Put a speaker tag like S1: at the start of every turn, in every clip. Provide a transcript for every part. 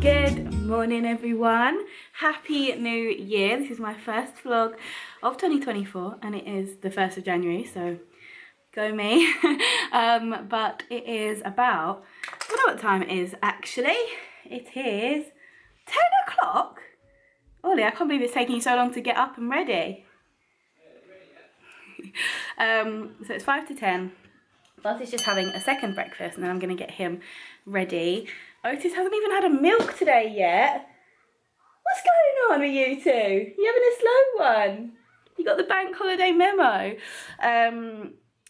S1: Good morning everyone, happy new year. This is my first vlog of 2024 and it is the 1st of January, so go me. But it is about, I don't know what time it is actually. It is 10 o'clock. Ollie, I can't believe it's taking you so long to get up and ready. So it's 5 to 10. Buzz is just having a second breakfast and then I'm going to get him ready. Otis hasn't even had a milk today yet. What's going on with you two? You having a slow one? You got the bank holiday memo.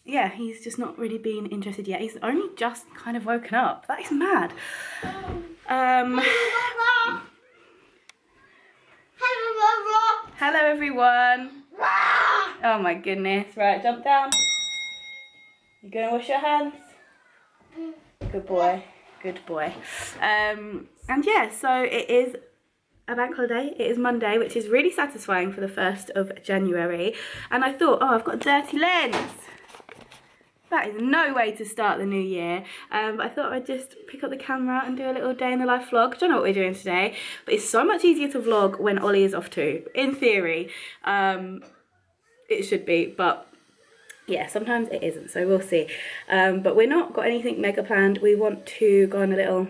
S1: Yeah, he's just not really been interested yet. He's only just kind of woken up. That is mad. Hello everyone. Oh my goodness. Right, jump down. You gonna wash your hands? Good boy. Good boy. And yeah, so it is a bank holiday. It is Monday, which is really satisfying for the 1st of January. And I thought, oh, I've got a dirty lens. That is no way to start the new year. But I thought I'd just pick up the camera and do a little day in the life vlog. Don't know what we're doing today, but it's so much easier to vlog when Ollie is off too. In theory, it should be, but yeah, sometimes it isn't, so we'll see. But we're not got anything mega planned. We want to go on a little,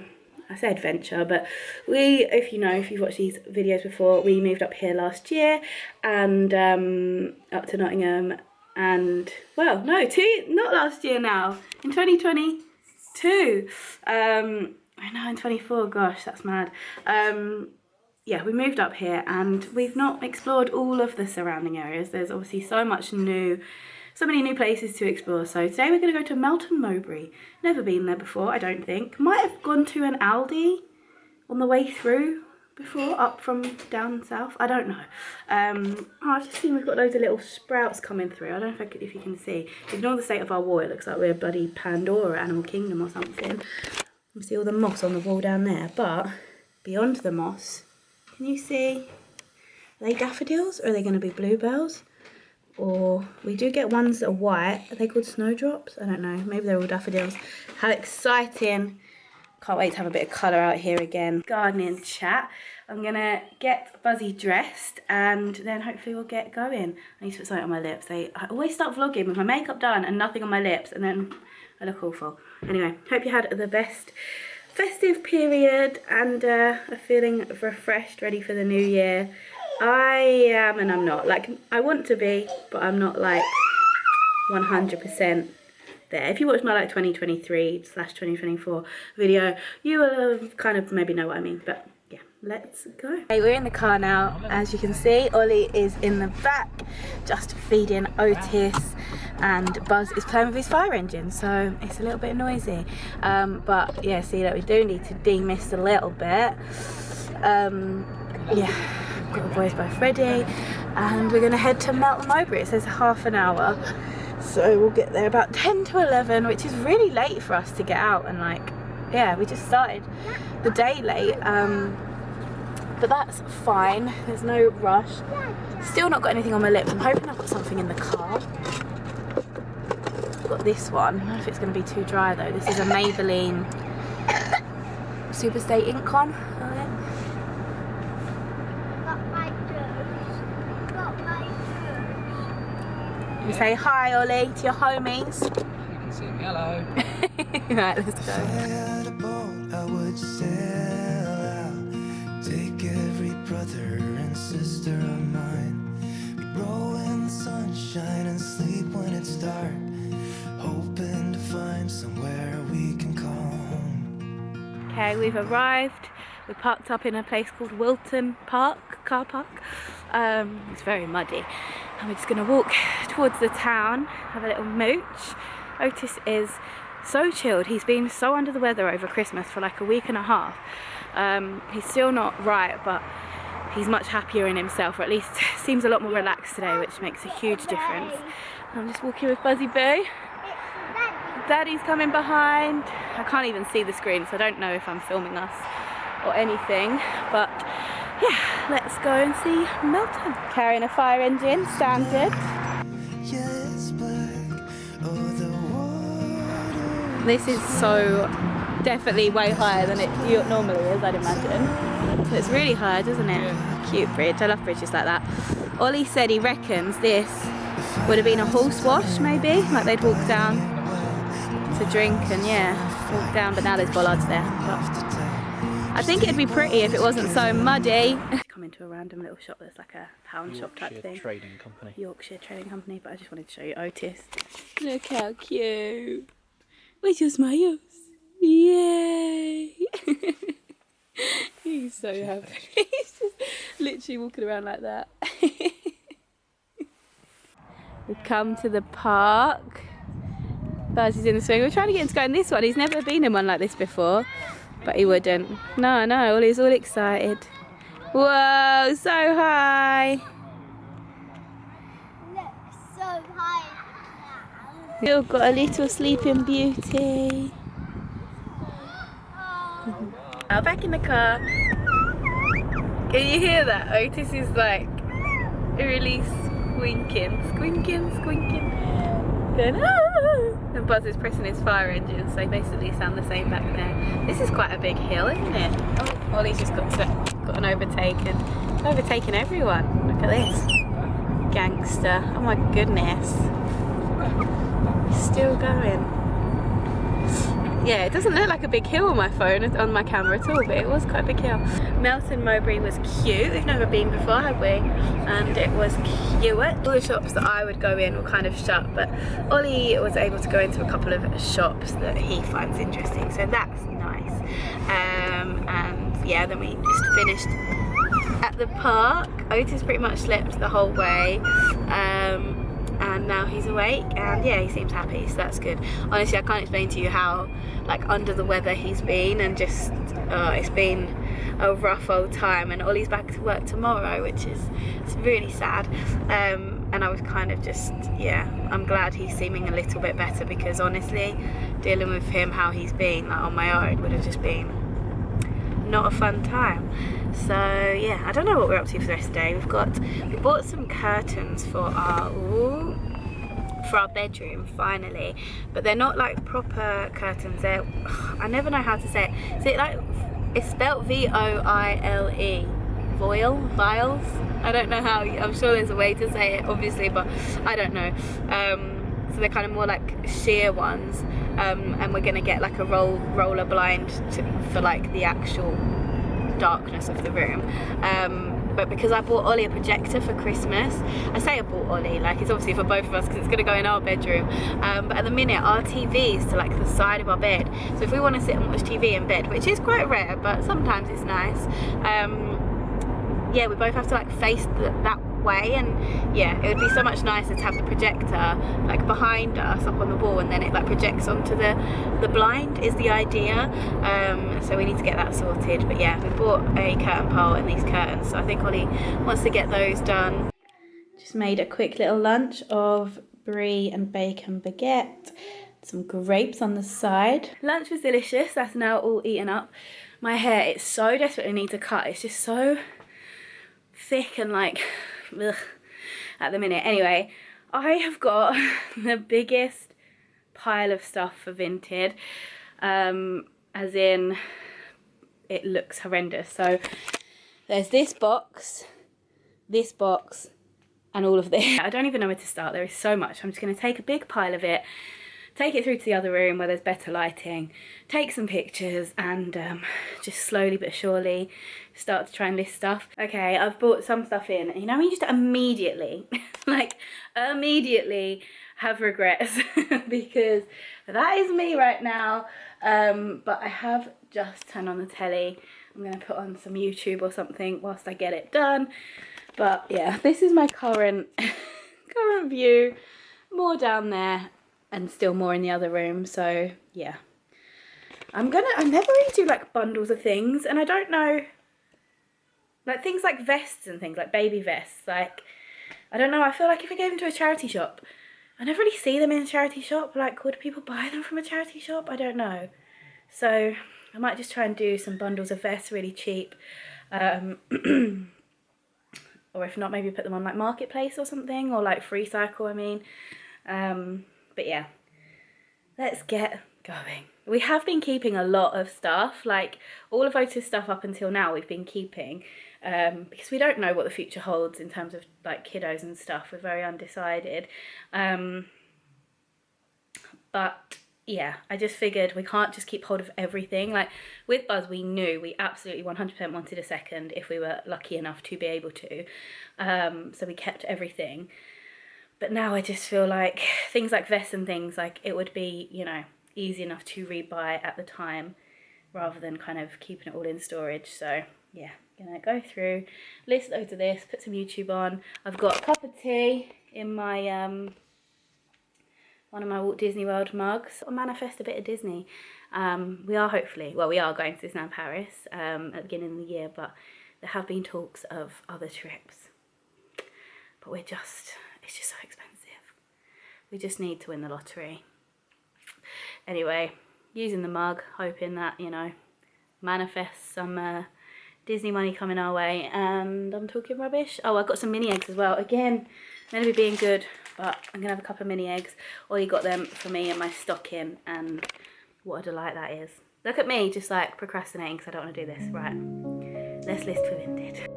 S1: I say adventure, but we, if you know, if you've watched these videos before, we moved up here last year and up to Nottingham. And well, no, not last year now, in 2022. I know, in 24, gosh, that's mad. Yeah, we moved up here and we've not explored all of the surrounding areas. There's obviously so many new places to explore. So today we're going to go to Melton, Mowbray. Never been there before, I don't think. Might have gone to an Aldi on the way through before, up from down south. I don't know. Oh, I've just seen we've got loads of little sprouts coming through. I don't know if you can see. Ignore the state of our wall. It looks like we're bloody Pandora, Animal Kingdom or something. You see all the moss on the wall down there. But beyond the moss, can you see? Are they daffodils or are they going to be bluebells? Or we do get ones that are white. Are they called snowdrops? I don't know. Maybe they're all daffodils. How exciting. Can't wait to have a bit of colour out here again. Gardening chat. I'm going to get Buzzy dressed and then hopefully we'll get going. I need to put something on my lips. I always start vlogging with my makeup done and nothing on my lips and then I look awful. Anyway, hope you had the best festive period and are feeling refreshed, ready for the new year. I am and I'm not. Like, I want to be, but I'm not like 100% there. If you watch my like 2023/2024 video, you will have kind of maybe know what I mean. But yeah, let's go. Hey, we're in the car now. As you can see, Ollie is in the back, just feeding Otis, and Buzz is playing with his fire engine, so it's a little bit noisy. But yeah, see that we do need to demist a little bit. Yeah. Got the boys both ready and we're going to head to Melton Mowbray. It says half an hour, so we'll get there about 10 to 11, which is really late for us to get out. And like, yeah, we just started the day late, but that's fine, there's no rush. Still not got anything on my lips. I'm hoping I've got something in the car. I've got this one. I don't know if it's going to be too dry though. This is a Maybelline Superstay Ink on. You say hi, Ollie, to your homies.
S2: You can say hello.
S1: Right, let's go.
S3: I would sail out, take every brother and sister of mine. We'd roll in the sunshine and sleep when it's dark, hoping to find somewhere we can call home.
S1: Okay, we've arrived. We parked up in a place called Wilton Park, car park. It's very muddy. And we're just gonna walk towards the town, have a little mooch. Otis is so chilled. He's been so under the weather over Christmas for like a week and a half. He's still not right, but he's much happier in himself, or at least seems a lot more relaxed today, which makes a huge difference. I'm just walking with Buzzy Boo. Daddy's coming behind. I can't even see the screen, so I don't know if I'm filming us or anything, but yeah, let's go and see Melton. Carrying a fire engine, standard. This is so definitely way higher than it normally is, I'd imagine. But it's really high, doesn't it? Yeah. Cute bridge. I love bridges like that. Ollie said he reckons this would have been a horse wash, maybe, like they'd walk down to drink and walk down, but now there's bollards there. But I think it'd be pretty if it wasn't so muddy. Come into a random little shop that's like a pound shop type thing.
S2: Trading Company.
S1: Yorkshire Trading Company, but I just wanted to show you Otis. Look how cute. Where's your smiles? Yay! He's so happy. He's just literally walking around like that. We've come to the park. Buzz is in the swing. We're trying to get him to go in this one. He's never been in one like this before, but he wouldn't. No, he's all excited. Whoa, so high.
S4: Look, so high now.
S1: Still got a little Sleeping Beauty. Now back in the car. Can you hear that? Otis is like really squinking. Going, ah! And Buzz is pressing his fire engine, so they basically sound the same back there. This is quite a big hill, isn't it? Oh, Ollie's just got an overtaken everyone. Look at this. Gangster. Oh my goodness. He's still going. Yeah, it doesn't look like a big hill on my phone, on my camera at all, but it was quite a big hill. Melton Mowbray was cute. We've never been before, have we? And it was cute. All the shops that I would go in were kind of shut, but Ollie was able to go into a couple of shops that he finds interesting, so that's nice. And yeah, then we just finished at the park. Otis pretty much slept the whole way. And now he's awake, and yeah, he seems happy, so that's good. Honestly, I can't explain to you how like under the weather he's been, and just it's been a rough old time. And Ollie's back to work tomorrow, which is it's really sad. And I was kind of just, yeah, I'm glad he's seeming a little bit better, because honestly, dealing with him how he's been like on my own would have just been not a fun time. So yeah, I don't know what we're up to for the rest of the day. We bought some curtains for our bedroom finally, but they're not like proper curtains. They're, I never know how to say it. Is it like, it's spelled V-O-I-L-E, vials? I don't know how. I'm sure there's a way to say it, obviously, but I don't know. So they're kind of more like sheer ones, and we're gonna get like a roller blind for like the actual darkness of the room. But because I bought Ollie a projector for Christmas, I say I bought Ollie, like it's obviously for both of us because it's going to go in our bedroom, but at the minute our TV is to like the side of our bed, so if we want to sit and watch TV in bed, which is quite rare but sometimes it's nice, yeah, we both have to like face that way, and yeah, it would be so much nicer to have the projector like behind us up on the wall, and then it like projects onto the blind is the idea. So we need to get that sorted, but yeah, we bought a curtain pole and these curtains, so I think Ollie wants to get those done. Just made a quick little lunch of brie and bacon baguette, some grapes on the side. Lunch was delicious. That's now all eaten up. My hair, it so desperately needs a cut. It's just so thick and like ugh, at the minute. Anyway, I have got the biggest pile of stuff for Vinted, as in it looks horrendous. So there's this box, and all of this. I don't even know where to start. There is so much. I'm just going to take a big pile of it, take it through to the other room where there's better lighting, take some pictures, and just slowly but surely start to try and list stuff. Okay, I've bought some stuff in. You know when you just immediately, like immediately have regrets because that is me right now. But I have just turned on the telly. I'm going to put on some YouTube or something whilst I get it done. But yeah, this is my current view. More down there and still more in the other room. So yeah, I never really do like bundles of things, and I don't know, like things like vests and things like baby vests, like I don't know, I feel like if I gave them to a charity shop, I never really see them in a charity shop. Like, would people buy them from a charity shop? I don't know. So I might just try and do some bundles of vests really cheap, or if not, maybe put them on like Marketplace or something, or like Free Cycle, I mean. But yeah, let's get going. We have been keeping a lot of stuff, like all of Otis' stuff up until now we've been keeping, because we don't know what the future holds in terms of like kiddos and stuff. We're very undecided. But yeah, I just figured we can't just keep hold of everything. Like with Buzz, we knew we absolutely 100% wanted a second if we were lucky enough to be able to. So we kept everything. But now I just feel like things like vests and things, like it would be, you know, easy enough to rebuy at the time rather than kind of keeping it all in storage. So yeah, gonna go through, list loads of this, put some YouTube on. I've got a cup of tea in my one of my Walt Disney World mugs. I'll manifest a bit of Disney. We are going to Disneyland Paris at the beginning of the year, but there have been talks of other trips. But it's just so expensive. We just need to win the lottery. Anyway, using the mug, hoping that, you know, manifest some Disney money coming our way. And I'm talking rubbish. Oh, I've got some mini eggs as well. Again, meant to be being good, but I'm gonna have a couple of mini eggs. Ollie got them for me in my stocking, and what a delight that is. Look at me, just like procrastinating because I don't want to do this. Right, let's list for Vinted.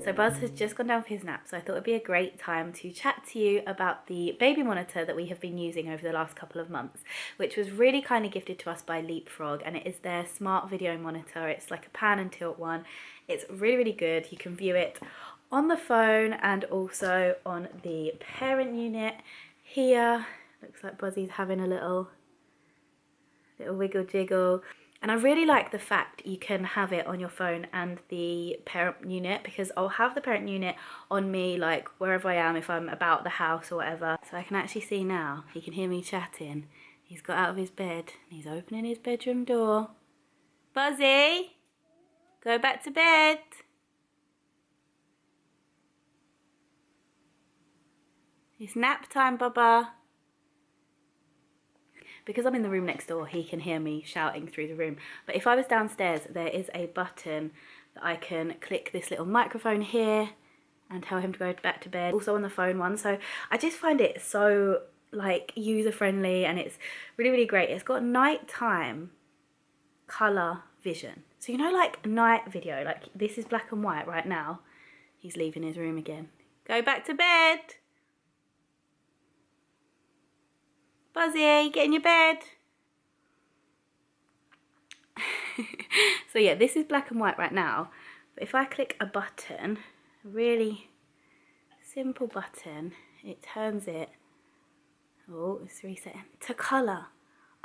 S1: So Buzz has just gone down for his nap, so I thought it'd be a great time to chat to you about the baby monitor that we have been using over the last couple of months, which was really kindly gifted to us by Leapfrog, and it is their smart video monitor. It's like a pan and tilt one. It's really, really good. You can view it on the phone and also on the parent unit here. Looks like Buzzy's having a little wiggle jiggle. And I really like the fact you can have it on your phone and the parent unit, because I'll have the parent unit on me like wherever I am, if I'm about the house or whatever. So I can actually see now, he can hear me chatting. He's got out of his bed and he's opening his bedroom door. Buzzy, go back to bed. It's nap time, Bubba. Because I'm in the room next door, he can hear me shouting through the room. But if I was downstairs, there is a button that I can click this little microphone here and tell him to go back to bed. Also on the phone one. So I just find it so like user friendly, and it's really, really great. It's got nighttime color vision. So you know, like night video, like this is black and white right now. He's leaving his room again. Go back to bed. Buzzy, get in your bed. So yeah, this is black and white right now. But if I click a button, a really simple button, it turns it, oh, it's resetting, to colour.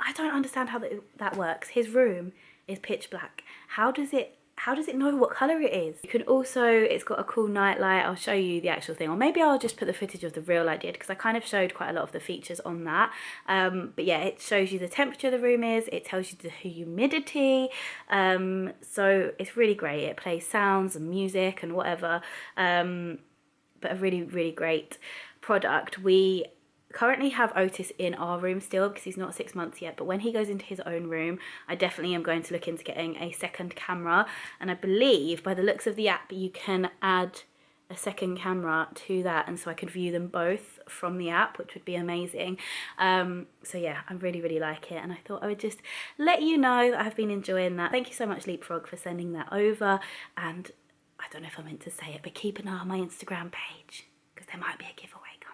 S1: I don't understand how that works. His room is pitch black. How does it know what colour it is? You can also, it's got a cool night light. I'll show you the actual thing, or maybe I'll just put the footage of the reel I did, because I kind of showed quite a lot of the features on that. But yeah, it shows you the temperature the room is, it tells you the humidity, so it's really great. It plays sounds and music and whatever, but a really, really great product. We currently have Otis in our room still because he's not 6 months yet, but when he goes into his own room, I definitely am going to look into getting a second camera. And I believe by the looks of the app you can add a second camera to that, and so I could view them both from the app, which would be amazing. So yeah, I really, really like it, and I thought I would just let you know that I've been enjoying that. Thank you so much, Leapfrog, for sending that over. And I don't know if I meant to say it, but keep an eye on my Instagram page because there might be a giveaway coming.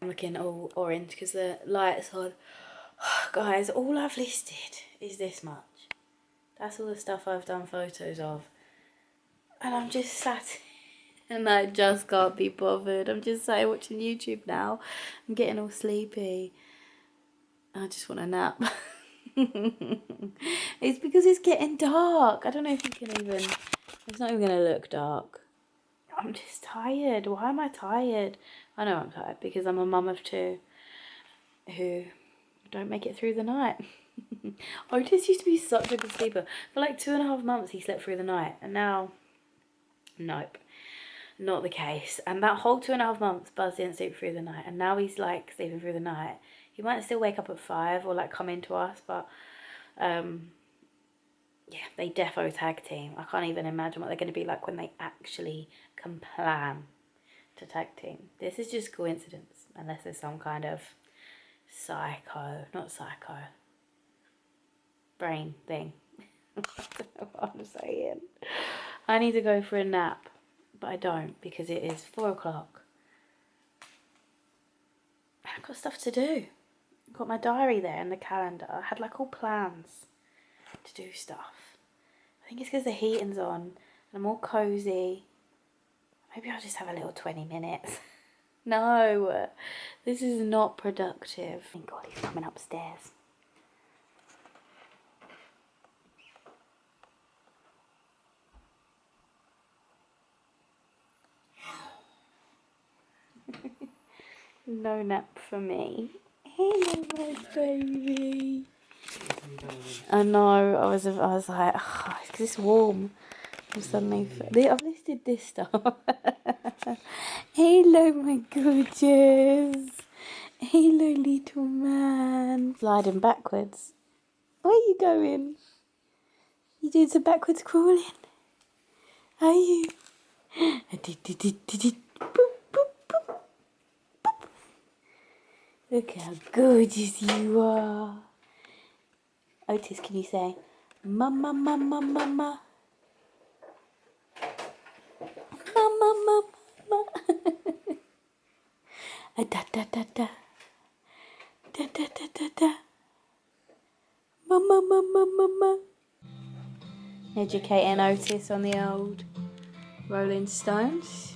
S1: I'm looking all orange because the light's on. Guys, all I've listed is this much. That's all the stuff I've done photos of. And I'm just sat and I just can't be bothered. I'm just sat watching YouTube now. I'm getting all sleepy. I just want a nap. It's because it's getting dark. I don't know if you can even... It's not even going to look dark. I'm just tired. Why am I tired? I know I'm tired because I'm a mum of two who don't make it through the night. Otis used to be such a good sleeper. For like 2.5 months he slept through the night, and now, nope. not the case. And that whole 2.5 months, Buzz didn't sleep through the night, and now he's like sleeping through the night. He might still wake up at 5 or like come into us, but yeah, they defo tag team. I can't even imagine what they're going to be like when they actually can plan to tag team. This is just coincidence, unless there's some kind of brain thing. I don't know what I'm saying. I need to go for a nap, but I don't, because it is 4 o'clock. I've got stuff to do. I've got my diary there and the calendar. I had like all plans to do stuff. I think it's because the heating's on and I'm all cozy. Maybe I'll just have a little 20 minutes. No, this is not productive. Thank God he's coming upstairs. No nap for me. Hello, my baby. I know. I was like, oh, it's 'cause it's warm. I'm suddenly. I've listed this stuff. Hello, my gorgeous. Hello, little man. Sliding backwards. Where are you going? You doing some backwards crawling? Are you? Look how gorgeous you are. Otis, can you say, mama, mama, mama? Mama, mama, mama. Da, da, da, da. Da, da, da, da, da. Mama, mama, mama. Educating Otis on the old Rolling Stones.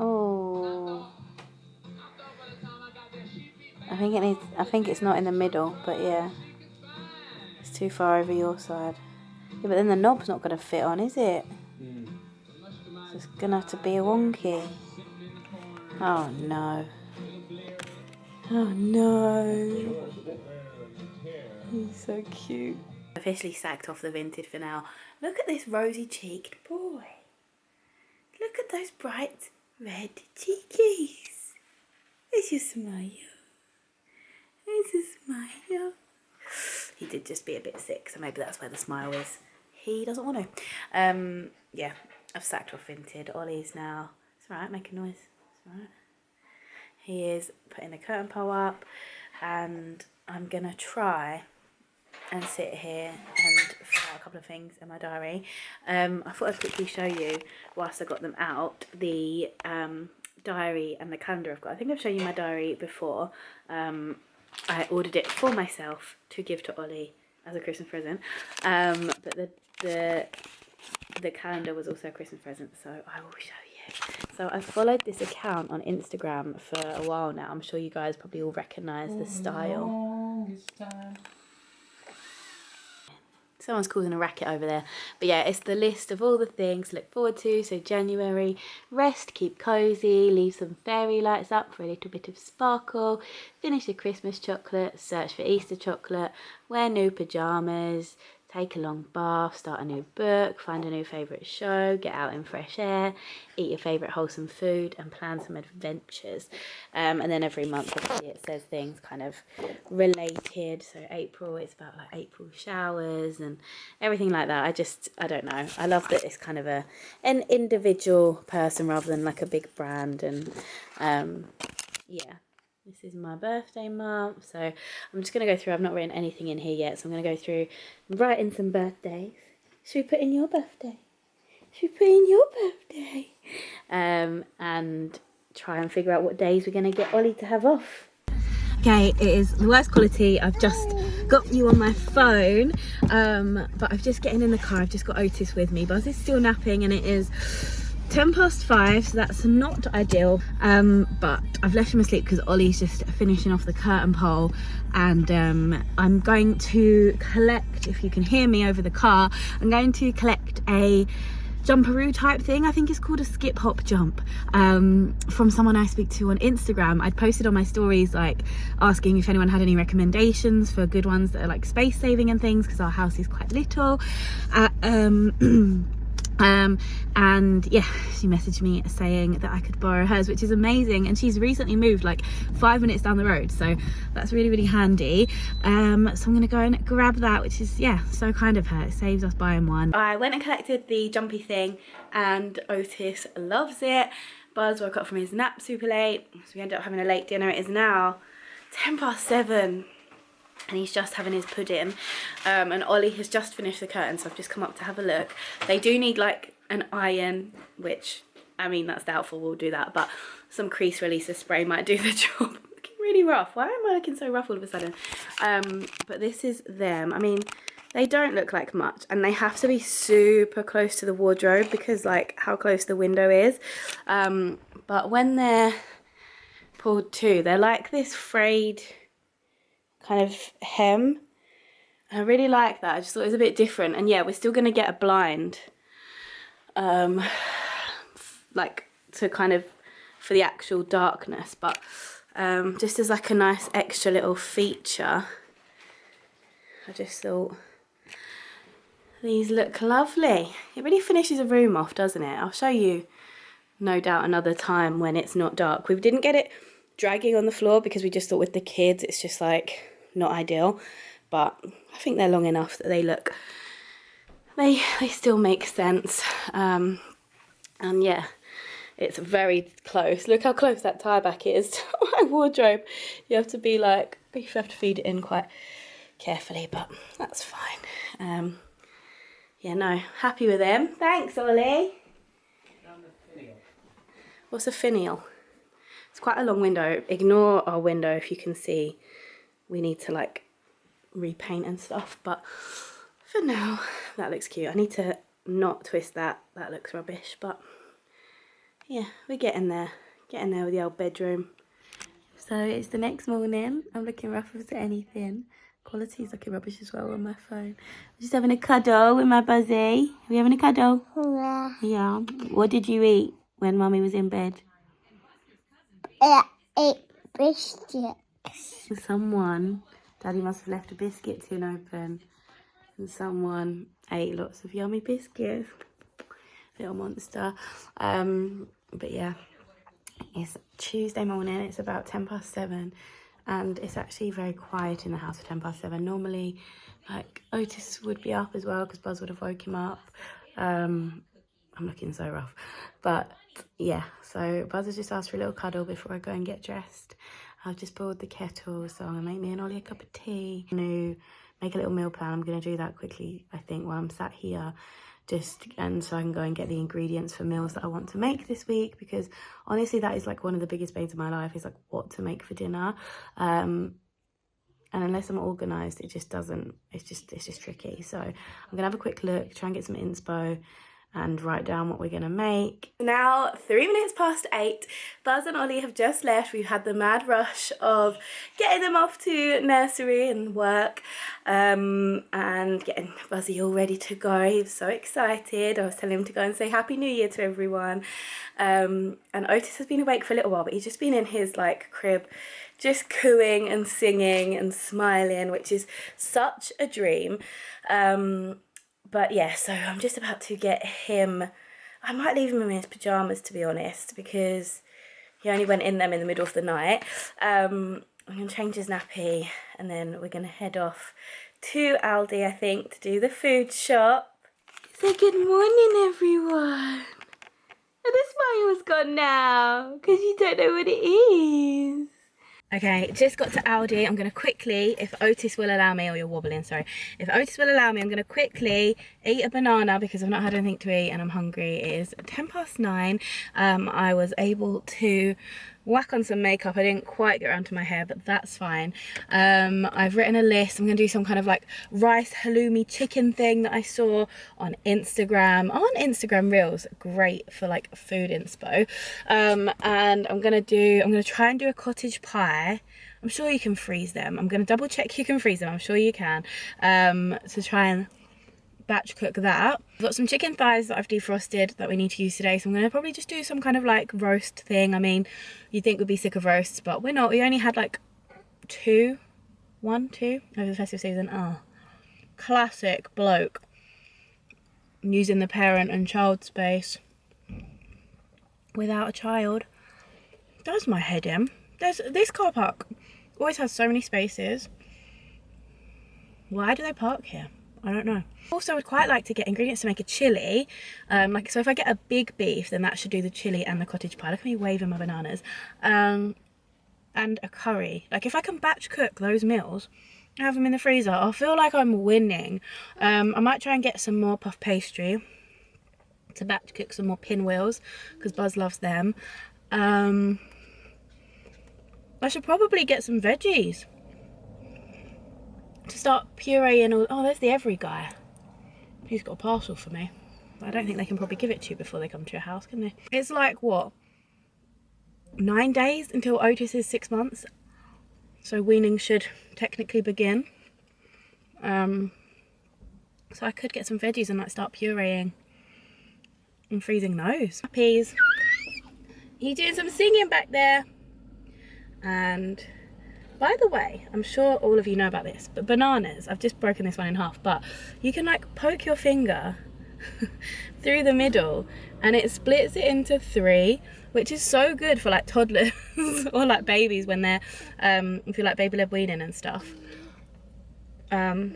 S1: Oh. I think it's not in the middle, but yeah. It's too far over your side. Yeah, but then the knob's not going to fit on, is it? It's just going to have to be a wonky. Oh no. Oh no. He's so cute. Officially sacked off the Vinted for now. Look at this rosy cheeked boy. Look at those bright red cheekies. There's your smile. There's a smile. He did just be a bit sick, so maybe that's where the smile is. He doesn't want to. Yeah, I've sacked off Vinted. Ollie's now. It's alright, make a noise. It's alright. He is putting the curtain pole up, and I'm gonna try and sit here and fill out a couple of things in my diary. I thought I'd quickly show you, whilst I got them out, the diary and the calendar I've got. I think I've shown you my diary before. I ordered it for myself to give to Ollie as a Christmas present. But the calendar was also a Christmas present, so I will show you. So I've followed this account on Instagram for a while now. I'm sure you guys probably all recognise the style. Someone's causing a racket over there. But yeah, it's the list of all the things to look forward to. So January, rest, keep cozy, leave some fairy lights up for a little bit of sparkle, finish the Christmas chocolate, search for Easter chocolate, wear new pyjamas, take a long bath, start a new book, find a new favourite show, get out in fresh air, eat your favourite wholesome food, and plan some adventures. And then every month, obviously, it says things kind of related. So April, it's about like April showers and everything like that. I don't know. I love that it's kind of an individual person rather than like a big brand. And yeah. This is my birthday month, so I'm just going to go through. I've not written anything in here yet, so I'm going to go through and write in some birthdays. Should we put in your birthday? Should we put in your birthday? And try and figure out what days we're going to get Ollie to have off. Okay, it is the worst quality. I've just got you on my phone, but I've just getting in the car. I've just got Otis with me. Buzz is still napping, and it is 5:10, so that's not ideal, but I've left him asleep because Ollie's just finishing off the curtain pole, and I'm going to collect, if you can hear me over the car, I'm going to collect a jumperoo type thing. I think it's called a skip hop jump, from someone I speak to on Instagram. I'd posted on my stories like asking if anyone had any recommendations for good ones that are like space saving and things, because our house is quite little. And yeah, she messaged me saying that I could borrow hers, which is amazing, and she's recently moved like 5 minutes down the road, so that's really handy. So I'm gonna go and grab that, which is, yeah, so kind of her. It saves us buying one. I went and collected the jumpy thing and Otis loves it. Buzz woke up from his nap super late, so we ended up having a late dinner. It is now 7:10 and he's just having his pudding, and Ollie has just finished the curtains, so I've just come up to have a look. They do need like an iron, which, I mean, that's doubtful, we'll do that, but some crease releaser spray might do the job. Looking really rough. Why am I looking so rough all of a sudden? But this is them. I mean, they don't look like much, and they have to be super close to the wardrobe because like how close the window is, but when they're pulled to, they're like this frayed kind of hem, and I really like that. I just thought it was a bit different. And yeah, we're still gonna get a blind, like to kind of for the actual darkness, but just as like a nice extra little feature, I just thought these look lovely. It really finishes a room off, doesn't it? I'll show you no doubt another time when it's not dark. We didn't get it dragging on the floor because we just thought with the kids it's just like not ideal, but I think they're long enough that they look, they still make sense. And yeah, it's very close. Look how close that tie back is to my wardrobe. You have to be like, you have to feed it in quite carefully, but that's fine. Yeah, no, happy with them. Thanks, Ollie. What's a finial? It's quite a long window. Ignore our window if you can see. We need to like repaint and stuff, but for now, that looks cute. I need to not twist that. That looks rubbish, but yeah, we're getting there. Getting there with the old bedroom. So it's the next morning. I'm looking rough as anything. Quality's looking rubbish as well on my phone. I'm just having a cuddle with my Buzzy. Are we having a cuddle?
S4: Yeah.
S1: Yeah. What did you eat when Mummy was in bed?
S4: I ate biscuits.
S1: Someone, Daddy must have left a biscuit tin open, and someone ate lots of yummy biscuits. Little monster. But yeah, it's Tuesday morning. It's about 7:10, and it's actually very quiet in the house at 7:10. Normally, like Otis would be up as well because Buzz would have woke him up. I'm looking so rough, but yeah. So Buzz has just asked for a little cuddle before I go and get dressed. I've just boiled the kettle, so I'm gonna make me and Ollie a cup of tea. I'm gonna make a little meal plan. I'm gonna do that quickly, I think, while I'm sat here, and so I can go and get the ingredients for meals that I want to make this week, because honestly that is like one of the biggest pains of my life, is like what to make for dinner. And unless I'm organized, it just doesn't, it's just tricky. So I'm gonna have a quick look, try and get some inspo and write down what we're gonna make. Now 8:03. Buzz and Ollie have just left. We've had the mad rush of getting them off to nursery and work, and getting Buzzy all ready to go. He was so excited. I was telling him to go and say Happy New Year to everyone. And Otis has been awake for a little while, but he's just been in his like crib just cooing and singing and smiling, which is such a dream. But yeah, so I'm just about to get him, I might leave him in his pyjamas, to be honest, because he only went in them in the middle of the night. I'm going to change his nappy, and then we're going to head off to Aldi, I think, to do the food shop. Say good morning, everyone. And the smile's gone now, because you don't know what it is. Okay, just got to Aldi. I'm going to quickly, if Otis will allow me, or you're wobbling, sorry. If Otis will allow me, I'm going to quickly eat a banana because I've not had anything to eat and I'm hungry. It is 9:10. I was able to whack on some makeup. I didn't quite get around to my hair, but that's fine. I've written a list. I'm going to do some kind of like rice halloumi chicken thing that I saw on Instagram. On Instagram Reels, great for like food inspo. And I'm going to try and do a cottage pie. I'm sure you can freeze them. I'm going to double check you can freeze them. I'm sure you can. To try and batch cook that. I've got some chicken thighs that I've defrosted that we need to use today, so I'm going to probably just do some kind of like roast thing. I mean, you'd think we'd be sick of roasts, but we're not. We only had like two over the festive season. Oh, classic bloke using the parent and child space without a child. Does my head in. This car park always has so many spaces. Why do they park here? I don't know. Also, I'd quite like to get ingredients to make a chilli. So if I get a big beef, then that should do the chilli and the cottage pie. Look at me waving my bananas. And a curry. Like, if I can batch cook those meals, have them in the freezer, I'll feel like I'm winning. I might try and get some more puff pastry to batch cook some more pinwheels, because Buzz loves them. I should probably get some veggies to start pureeing all. Oh, there's the every guy. He's got a parcel for me. I don't think they can probably give it to you before they come to your house, can they? It's like, what, 9 days until Otis is 6 months, so weaning should technically begin. So I could get some veggies and like start pureeing and freezing those. Peas. He's doing some singing back there. And by the way, I'm sure all of you know about this, but bananas, I've just broken this one in half, but you can like poke your finger through the middle and it splits it into 3, which is so good for like toddlers or like babies when they're if you like baby led weaning and stuff. I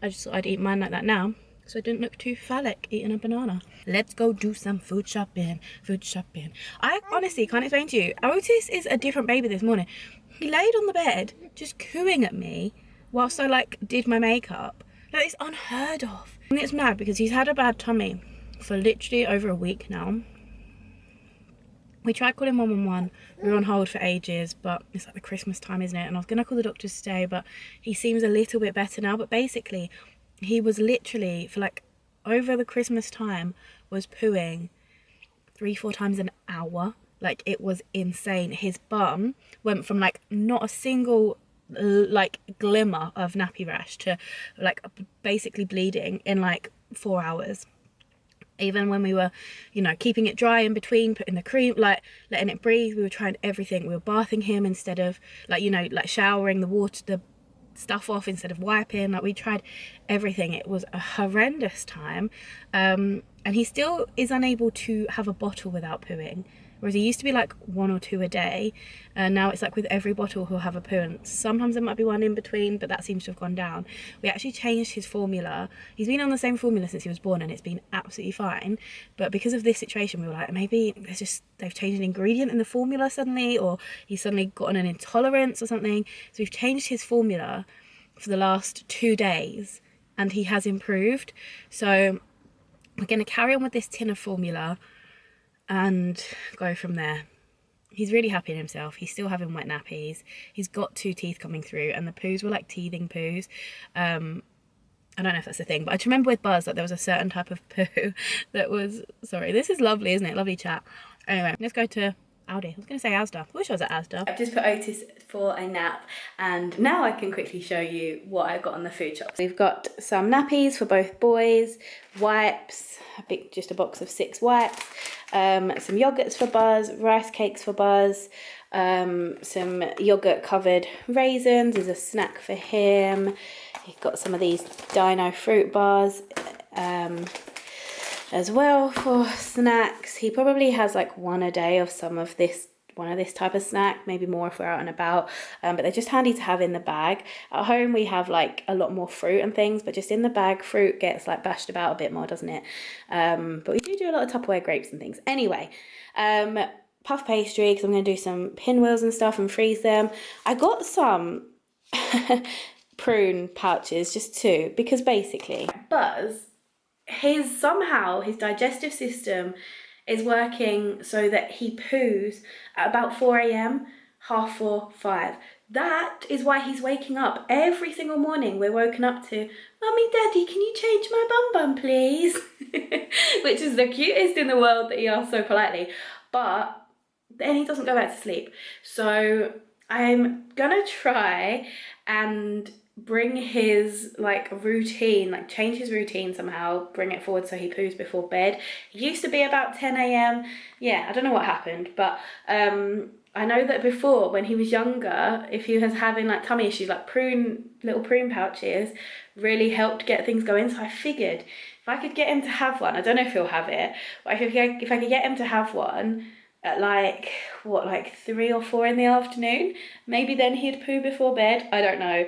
S1: just thought I'd eat mine like that now, so I didn't look too phallic eating a banana. Let's go do some food shopping. I honestly can't explain to you, Otis is a different baby this morning. He laid on the bed just cooing at me whilst I like did my makeup. Like, it's unheard of. And it's mad because he's had a bad tummy for literally over a week now. We tried calling 111, we were on hold for ages, but it's like the Christmas time, isn't it? And I was gonna call the doctor today, but he seems a little bit better now. But basically, he was literally, for like over the Christmas time, was pooing 3-4 times an hour. Like, it was insane. His bum went from like not a single like glimmer of nappy rash to like basically bleeding in like 4 hours. Even when we were, you know, keeping it dry in between, putting the cream, like letting it breathe, we were trying everything. We were bathing him instead of like, you know, like showering the stuff off instead of wiping. Like, we tried everything. It was a horrendous time. And he still is unable to have a bottle without pooing. Whereas he used to be like 1 or 2 a day, and now it's like with every bottle he'll have a poo, and sometimes there might be one in between, but that seems to have gone down. We actually changed his formula. He's been on the same formula since he was born, and it's been absolutely fine. But because of this situation, we were like, maybe they've changed an ingredient in the formula suddenly, or he's suddenly gotten an intolerance or something. So we've changed his formula for the last 2 days, and he has improved. So we're going to carry on with this tin of formula and go from there. He's really happy in himself. He's still having wet nappies. He's got 2 teeth coming through, and the poos were like teething poos. I don't know if that's a thing, but I just remember with Buzz that there was a certain type of poo that was, sorry, this is lovely, isn't it? Lovely chat. Anyway, let's go to Aldi. I was going to say Asda. I wish I was at Asda. I've just put Otis for a nap, and now I can quickly show you what I got on the food shop. We've got some nappies for both boys, wipes, just a box of 6 wipes, some yogurts for Buzz, rice cakes for Buzz, some yogurt covered raisins as a snack for him. He's got some of these dino fruit bars as well for snacks. He probably has like 1 a day of some of this, one of this type of snack, maybe more if we're out and about, but they're just handy to have in the bag. At home we have like a lot more fruit and things, but just in the bag, fruit gets like bashed about a bit more, doesn't it? But we do a lot of Tupperware grapes and things. Anyway, puff pastry, because I'm going to do some pinwheels and stuff and freeze them. I got some prune pouches, just 2, because basically Buzz, somehow his digestive system is working so that he poos at about 4 AM, 4:30, 5. That is why he's waking up every single morning. We're woken up to, "Mummy, Daddy, can you change my bum please?" Which is the cutest in the world that he asks so politely. But then he doesn't go back to sleep. So I'm gonna try and bring his like routine, like change his routine somehow, bring it forward so he poos before bed. It used to be about 10 a.m. Yeah, I don't know what happened, but I know that before when he was younger, if he was having like tummy issues, like little prune pouches really helped get things going. So I figured if I could get him to have one, I don't know if he'll have it, but if I could get him to have one at like 3 or 4 in the afternoon, maybe then he'd poo before bed. I don't know.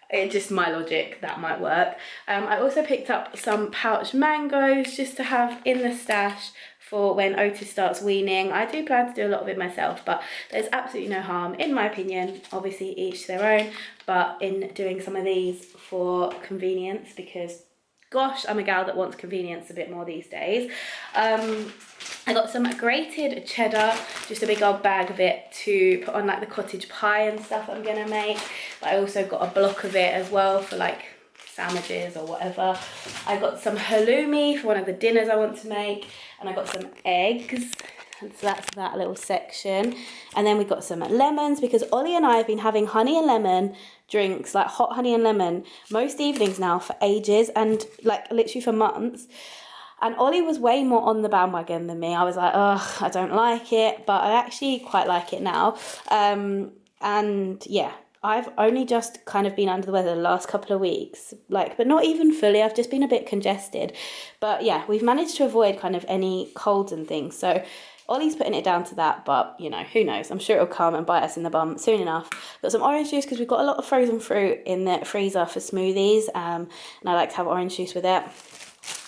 S1: It's just my logic, that might work. I also picked up some pouch mangoes just to have in the stash for when Otis starts weaning. I do plan to do a lot of it myself, but there's absolutely no harm, in my opinion, obviously each their own, but in doing some of these for convenience, because gosh, I'm a gal that wants convenience a bit more these days. I got some grated cheddar, just a big old bag of it to put on like the cottage pie and stuff I'm gonna make. But I also got a block of it as well for like sandwiches or whatever. I got some halloumi for one of the dinners I want to make, and I got some eggs. And so that's that little section. And then we got some lemons, because Ollie and I have been having honey and lemon drinks, like hot honey and lemon, most evenings now for ages, and like literally for months. And Ollie was way more on the bandwagon than me. I was like, oh, I don't like it, but I actually quite like it now. And yeah, I've only just kind of been under the weather the last couple of weeks, like, but not even fully. I've just been a bit congested. But yeah, we've managed to avoid kind of any colds and things. So Ollie's putting it down to that, but you know, who knows? I'm sure it'll come and bite us in the bum soon enough. Got some orange juice because we've got a lot of frozen fruit in the freezer for smoothies, and I like to have orange juice with it.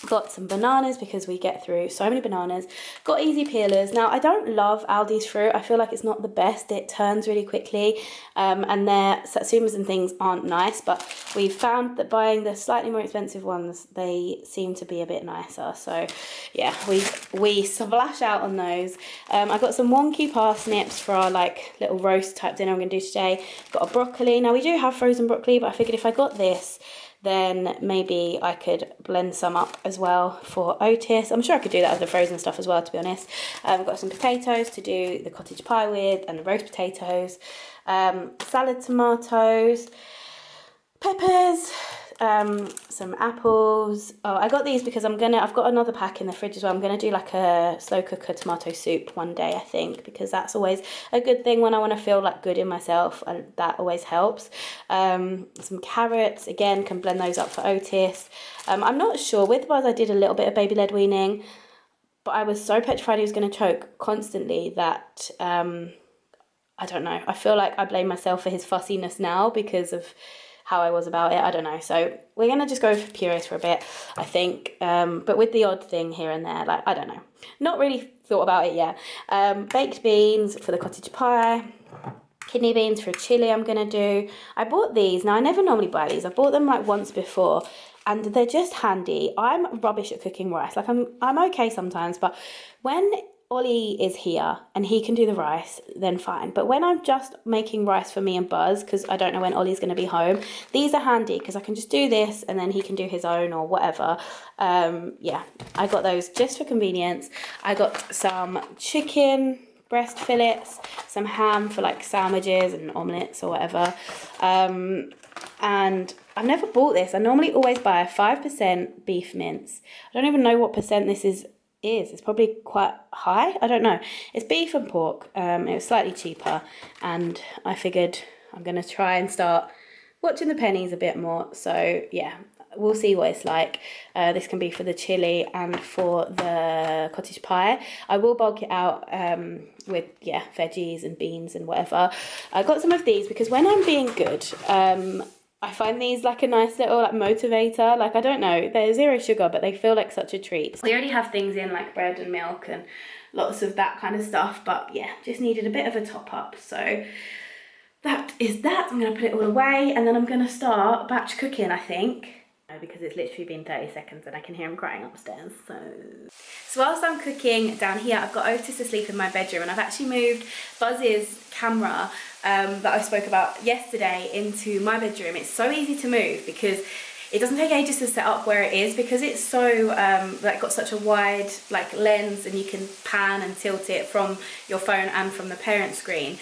S1: Got some bananas because we get through so many bananas. Got easy peelers. Now, I don't love Aldi's fruit. I feel like it's not the best. It turns really quickly, and their satsumas and things aren't nice, but we've found that buying the slightly more expensive ones, they seem to be a bit nicer. So yeah, we splash out on those. I got some wonky parsnips for our like little roast type dinner I'm going to do today. Got a broccoli. Now, we do have frozen broccoli, but I figured if I got this, then maybe I could blend some up as well for Otis. I'm sure I could do that with the frozen stuff as well, to be honest. I've got some potatoes to do the cottage pie with, and the roast potatoes, salad tomatoes, peppers, some apples. Oh, I got these because I've got another pack in the fridge as well. I'm gonna do like a slow cooker tomato soup one day, I think, because that's always a good thing when I want to feel like good in myself, and that always helps. Some carrots, again, can blend those up for Otis. I'm not sure, with Buzz I did a little bit of baby-led weaning, but I was so petrified he was going to choke constantly that I don't know, I feel like I blame myself for his fussiness now because of how I was about it. I don't know, so we're gonna just go for purees for a bit, I think, but with the odd thing here and there, like, I don't know, not really thought about it yet. Baked beans for the cottage pie, kidney beans for a chili I'm gonna do. I bought these. Now, I never normally buy these. I've bought them like once before, and they're just handy. I'm rubbish at cooking rice. Like, I'm okay sometimes, but when Ollie is here and he can do the rice, then fine. But when I'm just making rice for me and Buzz, because I don't know when Ollie's going to be home, these are handy because I can just do this and then he can do his own or whatever. Yeah, I got those just for convenience. I got some chicken breast fillets, some ham for like sandwiches and omelettes or whatever. And I've never bought this. I normally always buy a 5% beef mince. I don't even know what percent this is. It's probably quite high. I don't know. It's beef and pork. It was slightly cheaper, and I figured I'm going to try and start watching the pennies a bit more. So yeah, we'll see what it's like. This can be for the chili and for the cottage pie. I will bulk it out with, yeah, veggies and beans and whatever. I got some of these because when I'm being good, I find these like a nice little like motivator. Like, I don't know, they're 0 sugar, but they feel like such a treat. We already have things in like bread and milk and lots of that kind of stuff, but yeah, just needed a bit of a top up. So that is that. I'm gonna put it all away and then I'm gonna start batch cooking, I think, because it's literally been 30 seconds and I can hear him crying upstairs. So whilst I'm cooking down here, I've got Otis asleep in my bedroom, and I've actually moved Buzz's camera that I spoke about yesterday into my bedroom. It's so easy to move because it doesn't take ages to set up where it is, because it's so like got such a wide like lens, and you can pan and tilt it from your phone and from the parent screen.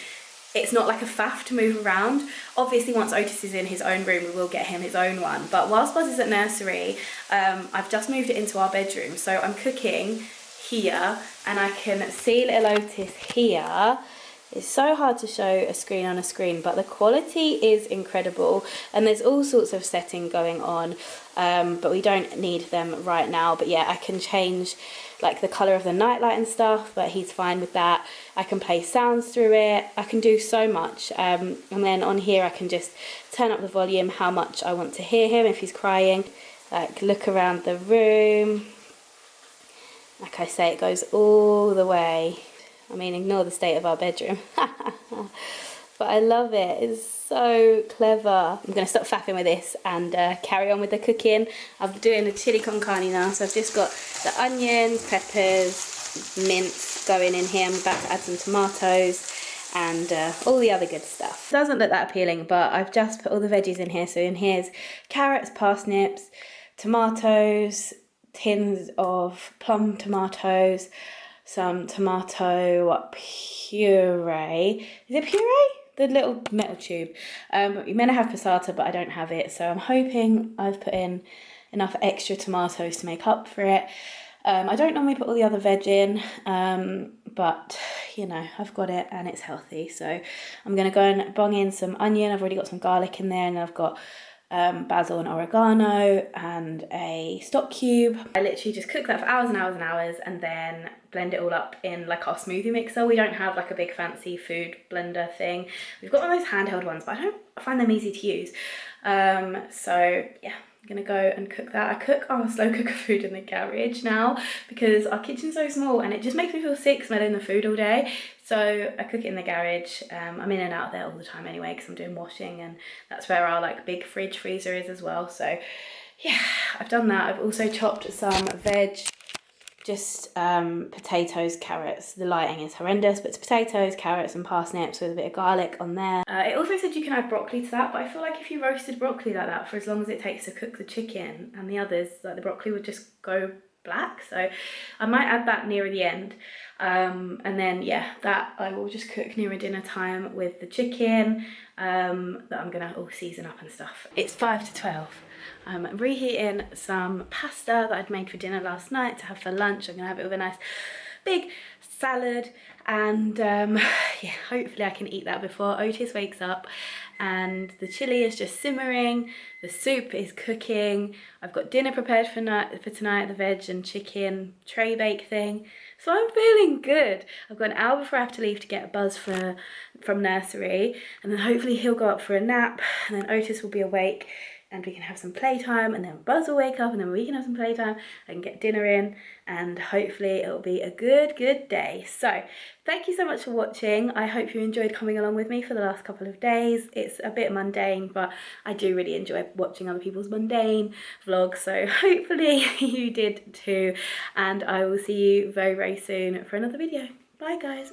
S1: it's not like a faff to move around. Obviously once Otis is in his own room we will get him his own one, but whilst Buzz is at nursery, I've just moved it into our bedroom, so I'm cooking here and I can see little Otis here. It's so hard to show a screen on a screen, but the quality is incredible and there's all sorts of setting going on, but we don't need them right now. But yeah, I can change like the colour of the nightlight and stuff, but he's fine with that. I can play sounds through it, I can do so much, and then on here I can just turn up the volume how much I want to hear him if he's crying. Like look around the room, like I say, it goes all the way. I mean, ignore the state of our bedroom. But I love it. It's so clever. I'm going to stop faffing with this and carry on with the cooking. I'm doing a chili con carne now, so I've just got the onions, peppers, mince going in here. I'm about to add some tomatoes and all the other good stuff. Doesn't look that appealing, but I've just put all the veggies in here. So in here's carrots, parsnips, tomatoes, tins of plum tomatoes, some tomato puree. Is it puree? The little metal tube. You're meant to have passata, but I don't have it, so I'm hoping I've put in enough extra tomatoes to make up for it. I don't normally put all the other veg in, but you know, I've got it and it's healthy. So I'm gonna go and bung in some onion. I've already got some garlic in there, and I've got basil and oregano and a stock cube. I literally just cook that for hours and hours and hours and then blend it all up in like our smoothie mixer. We don't have like a big fancy food blender thing. We've got one of those handheld ones, but I don't find them easy to use. So yeah, I'm gonna go and cook that. I cook our slow cooker food in the garage now because our kitchen's so small and it just makes me feel sick smelling the food all day. So I cook it in the garage. I'm in and out there all the time anyway because I'm doing washing, and that's where our like big fridge freezer is as well. So yeah, I've done that. I've also chopped some veg, just potatoes, carrots. The lighting is horrendous, but it's potatoes, carrots and parsnips with a bit of garlic on there. It also said you can add broccoli to that, but I feel like if you roasted broccoli like that for as long as it takes to cook the chicken and the others, like the broccoli would just go black. So I might add that nearer the end. And then yeah, that I will just cook nearer dinner time with the chicken that I'm gonna all season up and stuff. It's 5 to 12. I'm reheating some pasta that I'd made for dinner last night to have for lunch. I'm gonna have it with a nice big salad, and yeah, hopefully I can eat that before Otis wakes up. And the chili is just simmering, the soup is cooking, I've got dinner prepared for tonight, the veg and chicken tray bake thing. So I'm feeling good. I've got an hour before I have to leave to get Buzz from nursery, and then hopefully he'll go up for a nap, and then Otis will be awake and we can have some playtime, and then Buzz will wake up and then we can have some playtime. I can get dinner in and hopefully it'll be a good day. So thank you so much for watching. I hope you enjoyed coming along with me for the last couple of days. It's a bit mundane, but I do really enjoy watching other people's mundane vlogs, so hopefully you did too, and I will see you very soon for another video. Bye guys.